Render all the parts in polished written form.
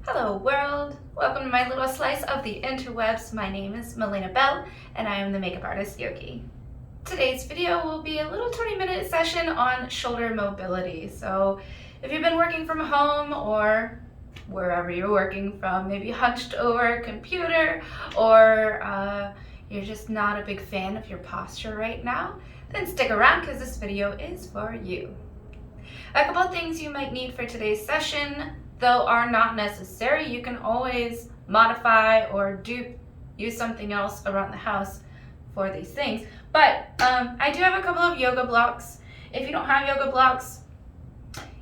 Hello world! Welcome to my little slice of the interwebs. My name is Melina Bell and I am the makeup artist yogi. Today's video will be a little 20-minute session on shoulder mobility. So if you've been working from home or wherever you're working from, maybe hunched over a computer, or you're just not a big fan of your posture right now, then stick around because this video is for you. A couple of things you might need for today's session, though, are not necessary. You can always modify or use something else around the house for these things. But I do have a couple of yoga blocks. If you don't have yoga blocks,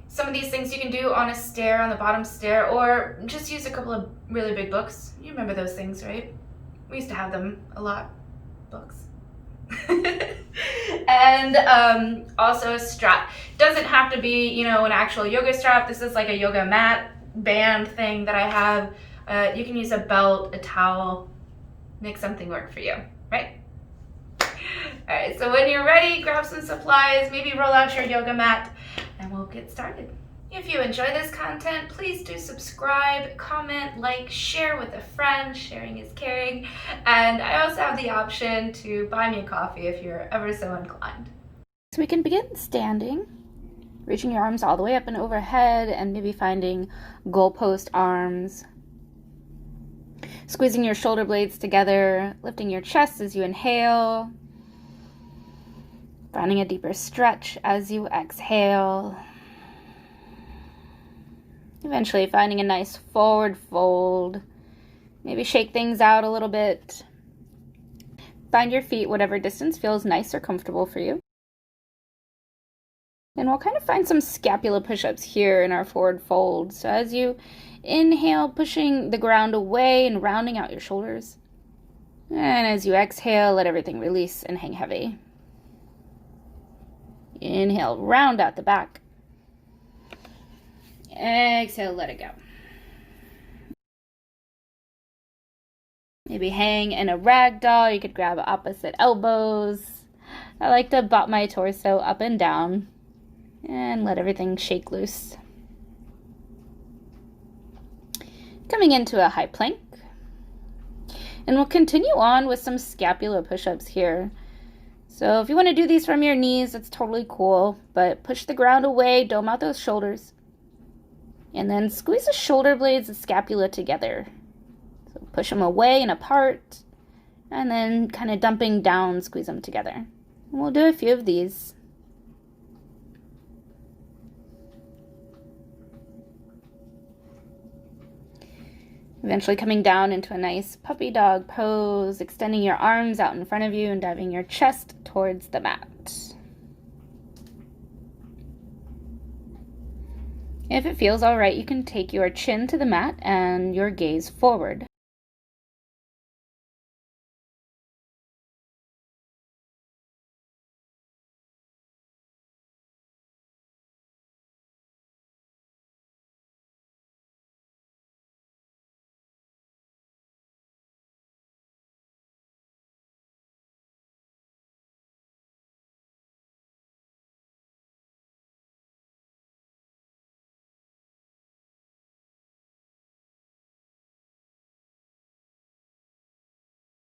some of these things you can do on a stair, on the bottom stair, or just use a couple of really big books. You remember those things, right? We used to have them a lot. Books. And also a strap. Doesn't have to be, an actual yoga strap. This is like a yoga mat band thing that I have. You can use a belt, a towel, make something work for you, right? All right, so when you're ready, grab some supplies, maybe roll out your yoga mat, and we'll get started. If you enjoy this content, please do subscribe, comment, like, share with a friend. Sharing is caring. And I also have the option to buy me a coffee if you're ever so inclined. So we can begin standing, reaching your arms all the way up and overhead, and maybe finding goalpost arms. Squeezing your shoulder blades together, lifting your chest as you inhale. Finding a deeper stretch as you exhale. Eventually finding a nice forward fold. Maybe shake things out a little bit. Find your feet whatever distance feels nice or comfortable for you. And we'll kind of find some scapula push-ups here in our forward fold. So as you inhale, pushing the ground away and rounding out your shoulders. And as you exhale, let everything release and hang heavy. Inhale, round out the back. Exhale, let it go. Maybe hang in a ragdoll. You could grab opposite elbows. I like to bop my torso up and down and let everything shake loose. Coming into a high plank. And we'll continue on with some scapula push-ups here. So if you want to do these from your knees, that's totally cool. But push the ground away, dome out those shoulders. And then squeeze the shoulder blades and scapula together. So push them away and apart. And then kind of dumping down, squeeze them together. And we'll do a few of these. Eventually coming down into a nice puppy dog pose, extending your arms out in front of you and diving your chest towards the mat. If it feels all right, you can take your chin to the mat and your gaze forward.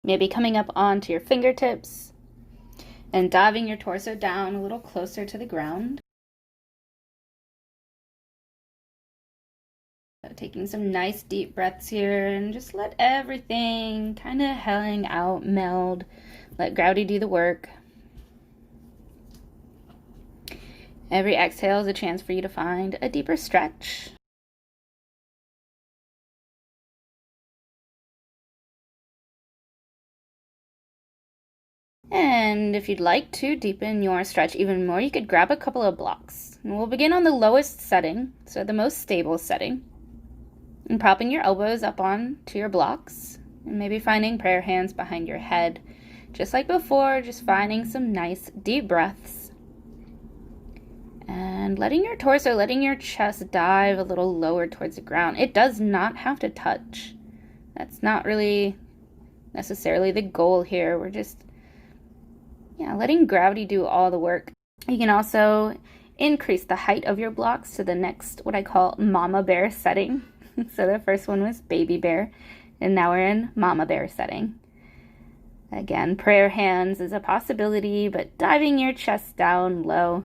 Maybe coming up onto your fingertips and diving your torso down a little closer to the ground. So taking some nice deep breaths here and just let everything kind of hang out, meld. Let gravity do the work. Every exhale is a chance for you to find a deeper stretch. And if you'd like to deepen your stretch even more, you could grab a couple of blocks. And we'll begin on the lowest setting, so the most stable setting. And propping your elbows up onto your blocks. And maybe finding prayer hands behind your head. Just like before, just finding some nice deep breaths. And letting your torso, letting your chest dive a little lower towards the ground. It does not have to touch. That's not really necessarily the goal here. We're just letting gravity do all the work. You can also increase the height of your blocks to the next, what I call mama bear setting. So the first one was baby bear, and now we're in mama bear setting. Again, prayer hands is a possibility, but diving your chest down low.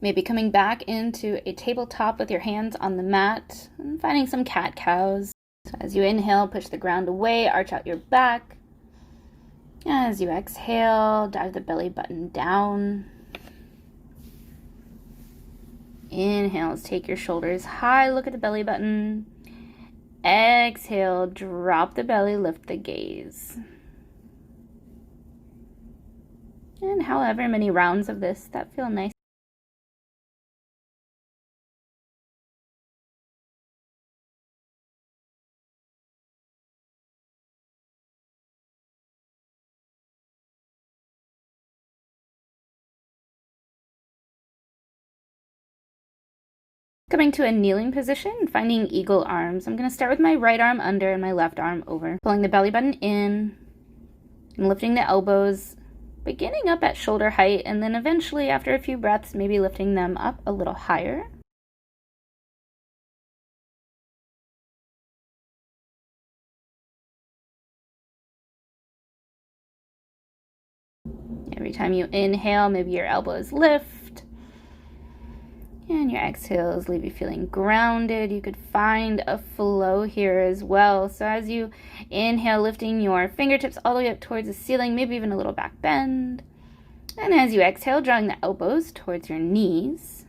Maybe coming back into a tabletop with your hands on the mat and finding some cat-cows. So as you inhale, push the ground away, arch out your back. As you exhale, dive the belly button down. Inhale, take your shoulders high, look at the belly button. Exhale, drop the belly, lift the gaze. And however many rounds of this that feel nice. Coming to a kneeling position, finding eagle arms. I'm going to start with my right arm under and my left arm over. Pulling the belly button in and lifting the elbows, beginning up at shoulder height, and then eventually, after a few breaths, maybe lifting them up a little higher. Every time you inhale, maybe your elbows lift. And your exhales leave you feeling grounded. You could find a flow here as well. So as you inhale, lifting your fingertips all the way up towards the ceiling, maybe even a little back bend. And as you exhale, drawing the elbows towards your knees.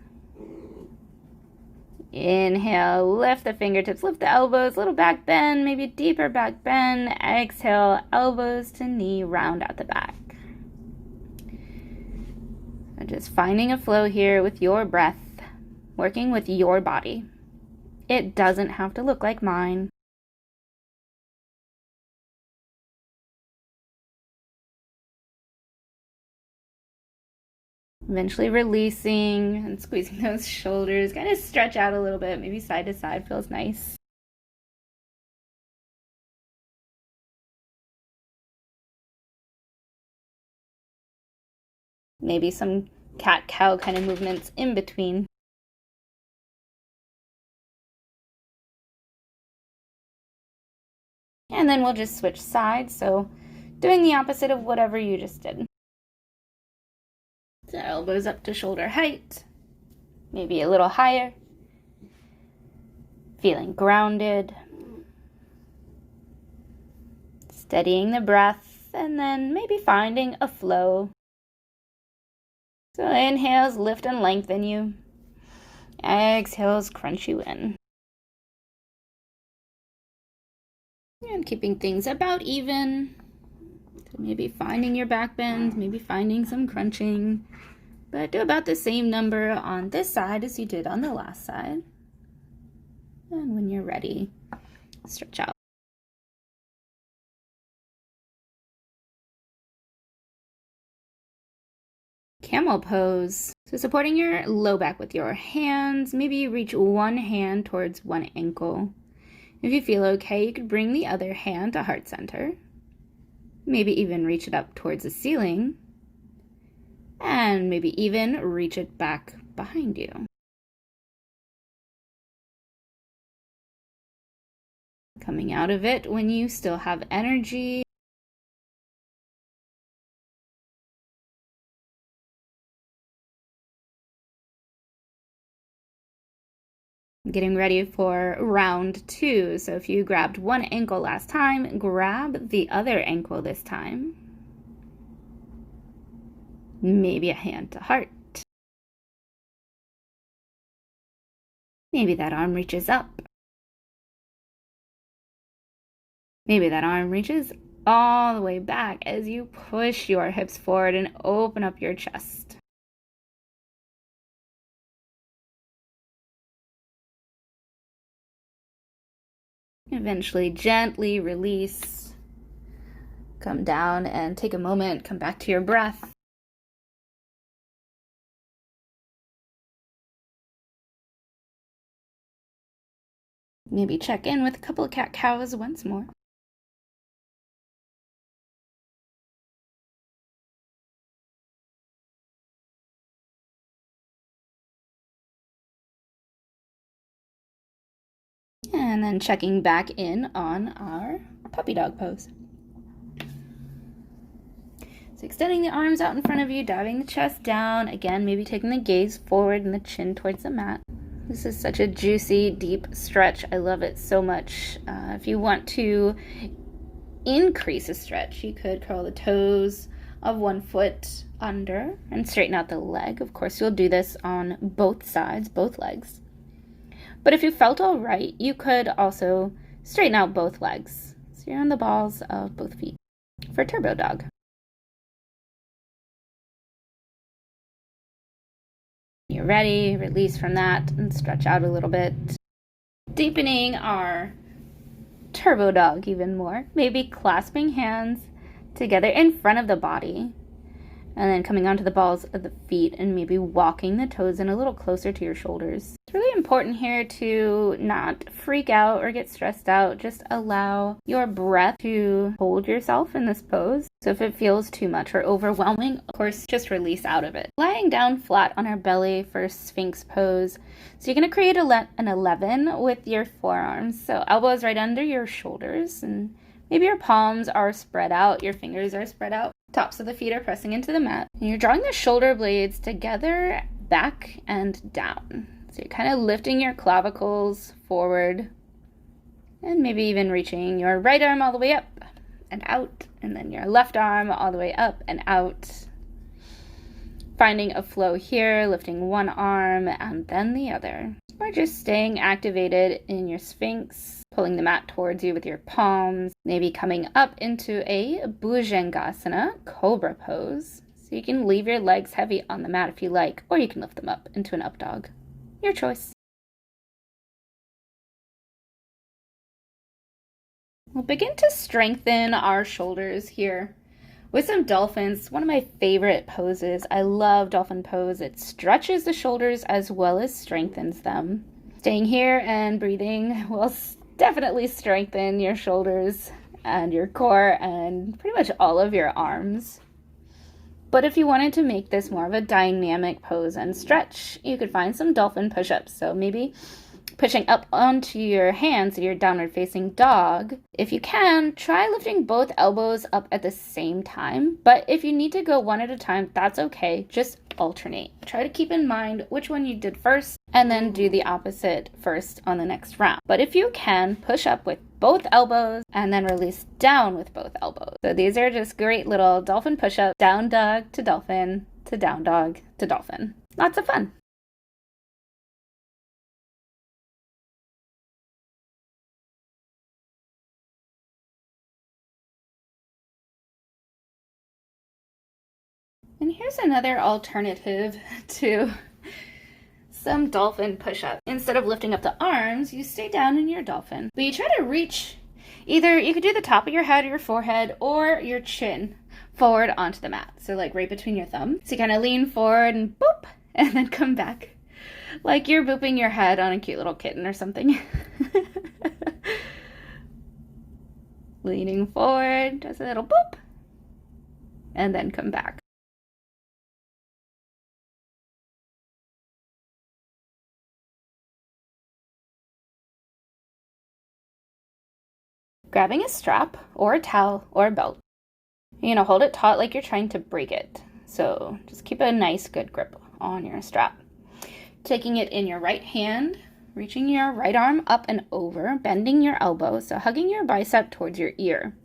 Inhale, lift the fingertips, lift the elbows, little back bend, maybe deeper back bend. Exhale, elbows to knee, round out the back. So just finding a flow here with your breath. Working with your body. It doesn't have to look like mine. Eventually releasing and squeezing those shoulders. Kind of stretch out a little bit. Maybe side to side feels nice. Maybe some cat-cow kind of movements in between. And then we'll just switch sides, so doing the opposite of whatever you just did. So elbows up to shoulder height, maybe a little higher. Feeling grounded. Steadying the breath, and then maybe finding a flow. So inhales lift and lengthen you. Exhales crunch you in. And keeping things about even. So maybe finding your back bend, maybe finding some crunching. But do about the same number on this side as you did on the last side. And when you're ready, stretch out. Camel pose. So supporting your low back with your hands, maybe you reach one hand towards one ankle. If you feel okay, you could bring the other hand to heart center. Maybe even reach it up towards the ceiling. And maybe even reach it back behind you. Coming out of it when you still have energy. Getting ready for round 2. So if you grabbed one ankle last time, grab the other ankle this time. Maybe a hand to heart. Maybe that arm reaches up. Maybe that arm reaches all the way back as you push your hips forward and open up your chest. Eventually, gently release. Come down and take a moment, come back to your breath. Maybe check in with a couple of cat-cows once more. And then checking back in on our puppy dog pose. So extending the arms out in front of you, diving the chest down. Again, maybe taking the gaze forward and the chin towards the mat. This is such a juicy, deep stretch. I love it so much. If you want to increase a stretch, you could curl the toes of one foot under and straighten out the leg. Of course, you'll do this on both sides, both legs. But if you felt all right, you could also straighten out both legs. So you're on the balls of both feet for Turbo Dog. You're ready, release from that and stretch out a little bit. Deepening our Turbo Dog even more. Maybe clasping hands together in front of the body. And then coming onto the balls of the feet and maybe walking the toes in a little closer to your shoulders. It's really important here to not freak out or get stressed out. Just allow your breath to hold yourself in this pose. So if it feels too much or overwhelming, of course, just release out of it. Lying down flat on our belly for Sphinx pose. So you're going to create an 11 with your forearms. So elbows right under your shoulders and maybe your palms are spread out, your fingers are spread out. Tops of the feet are pressing into the mat. And you're drawing the shoulder blades together, back and down. So you're kind of lifting your clavicles forward and maybe even reaching your right arm all the way up and out, and then your left arm all the way up and out. Finding a flow here, lifting one arm and then the other. Or just staying activated in your Sphinx, pulling the mat towards you with your palms, maybe coming up into a Bhujangasana, cobra pose. So you can leave your legs heavy on the mat if you like, or you can lift them up into an up dog. Your choice. We'll begin to strengthen our shoulders here with some dolphins. One of my favorite poses. I love dolphin pose. It stretches the shoulders as well as strengthens them. Staying here and breathing will definitely strengthen your shoulders and your core and pretty much all of your arms. But if you wanted to make this more of a dynamic pose and stretch, you could find some dolphin push-ups. So maybe pushing up onto your hands in your downward facing dog. If you can, try lifting both elbows up at the same time. But if you need to go one at a time, that's okay. Just alternate. Try to keep in mind which one you did first and then do the opposite first on the next round. But if you can, push up with both elbows and then release down with both elbows. So these are just great little dolphin push-ups. Down dog to dolphin to down dog to dolphin. Lots of fun. And here's another alternative to some dolphin push-up. Instead of lifting up the arms, you stay down in your dolphin. But you try to reach, either you could do the top of your head or your forehead or your chin forward onto the mat. So like right between your thumbs. So you kind of lean forward and boop, and then come back. Like you're booping your head on a cute little kitten or something. Leaning forward, just a little boop, and then come back. Grabbing a strap or a towel or a belt. You're gonna hold it taut like you're trying to break it. So just keep a nice good grip on your strap. Taking it in your right hand, reaching your right arm up and over, bending your elbow, so hugging your bicep towards your ear.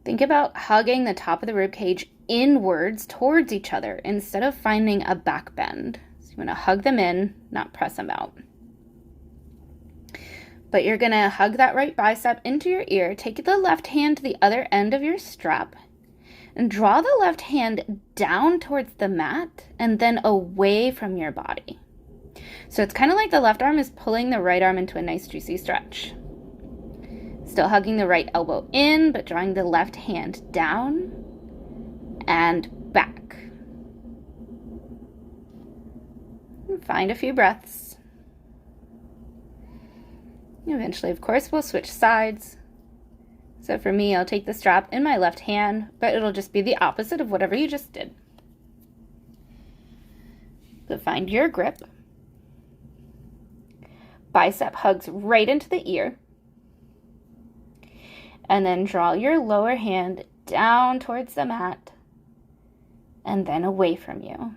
Think about hugging the top of the rib cage inwards towards each other instead of finding a back bend. So you want to hug them in, not press them out. But you're gonna hug that right bicep into your ear, take the left hand to the other end of your strap, and draw the left hand down towards the mat and then away from your body. So it's kind of like the left arm is pulling the right arm into a nice juicy stretch. Still hugging the right elbow in, but drawing the left hand down and back. And find a few breaths. Eventually, of course, we'll switch sides. So for me, I'll take the strap in my left hand, but it'll just be the opposite of whatever you just did. So find your grip. Bicep hugs right into the ear. And then draw your lower hand down towards the mat and then away from you.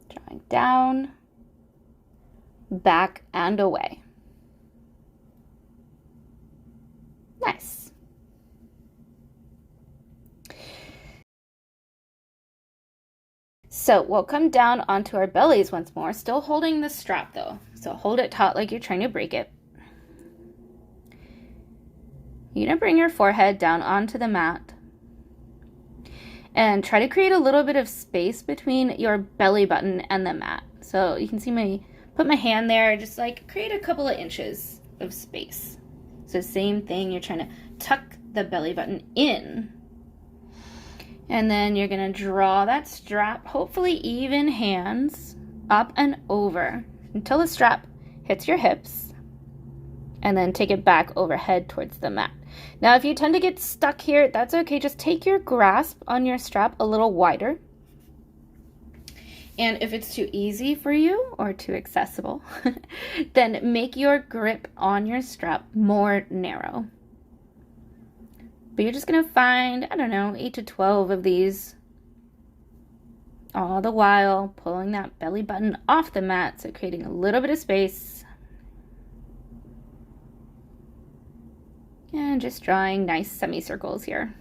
Drawing down, back, and away. Nice. So we'll come down onto our bellies once more, still holding the strap though. So hold it taut like you're trying to break it. You're going to bring your forehead down onto the mat and try to create a little bit of space between your belly button and the mat. So you can see put my hand there, just like create a couple of inches of space. So same thing, you're trying to tuck the belly button in. And then you're going to draw that strap, hopefully even hands, up and over until the strap hits your hips. And then take it back overhead towards the mat. Now, if you tend to get stuck here, that's okay. Just take your grasp on your strap a little wider. And if it's too easy for you or too accessible, then make your grip on your strap more narrow. But you're just going to find, 8 to 12 of these, all the while pulling that belly button off the mat, so creating a little bit of space. And just drawing nice semicircles here.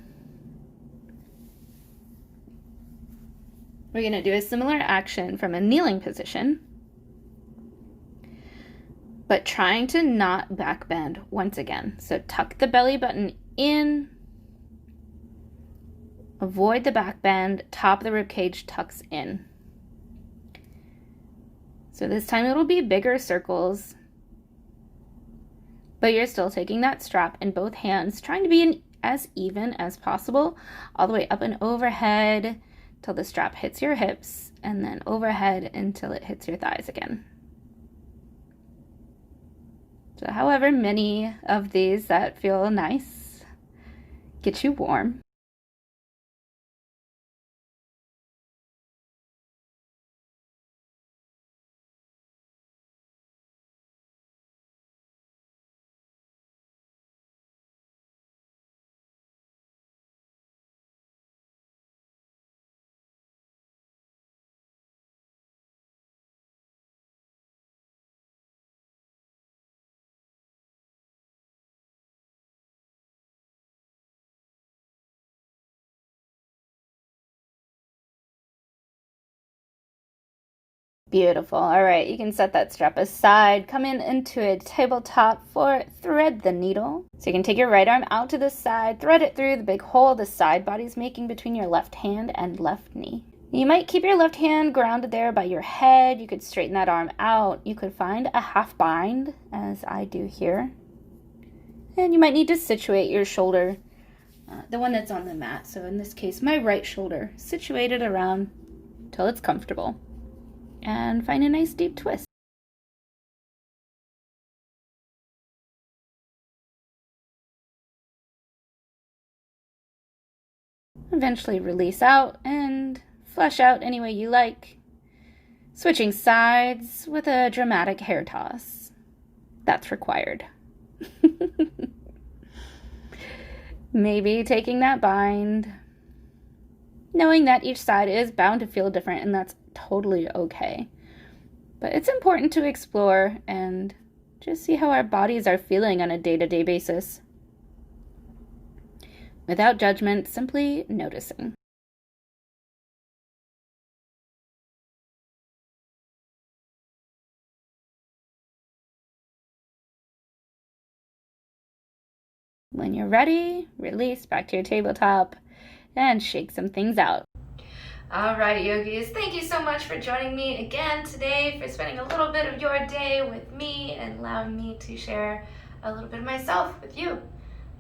We're going to do a similar action from a kneeling position, but trying to not back bend once again. So tuck the belly button in, avoid the back bend, top of the rib cage tucks in. So this time it'll be bigger circles, but you're still taking that strap in both hands, trying to be as even as possible, all the way up and overhead till the strap hits your hips, and then overhead until it hits your thighs again. So however many of these that feel nice, get you warm. Beautiful. All right, you can set that strap aside. Come into a tabletop for thread the needle. So you can take your right arm out to the side, thread it through the big hole the side body's making between your left hand and left knee. You might keep your left hand grounded there by your head. You could straighten that arm out. You could find a half bind, as I do here. And you might need to situate your shoulder, the one that's on the mat. So in this case, my right shoulder, situated around till it's comfortable. And find a nice deep twist. Eventually release out and flush out any way you like. Switching sides with a dramatic hair toss. That's required. Maybe taking that bind, knowing that each side is bound to feel different, and that's totally okay. But it's important to explore and just see how our bodies are feeling on a day-to-day basis. Without judgment, simply noticing. When you're ready, release back to your tabletop and shake some things out. All right, yogis, thank you so much for joining me again today, for spending a little bit of your day with me and allowing me to share a little bit of myself with you.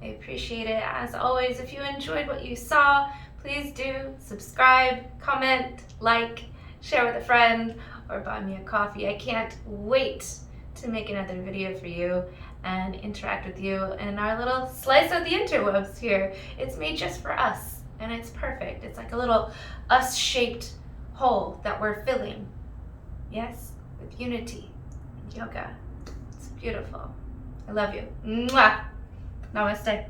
I appreciate it. As always, if you enjoyed what you saw, please do subscribe, comment, like, share with a friend, or buy me a coffee. I can't wait to make another video for you and interact with you in our little slice of the interwebs here. It's made just for us. And it's perfect. It's like a little us-shaped hole that we're filling. Yes, with unity and yoga. It's beautiful. I love you. Mwah! Namaste.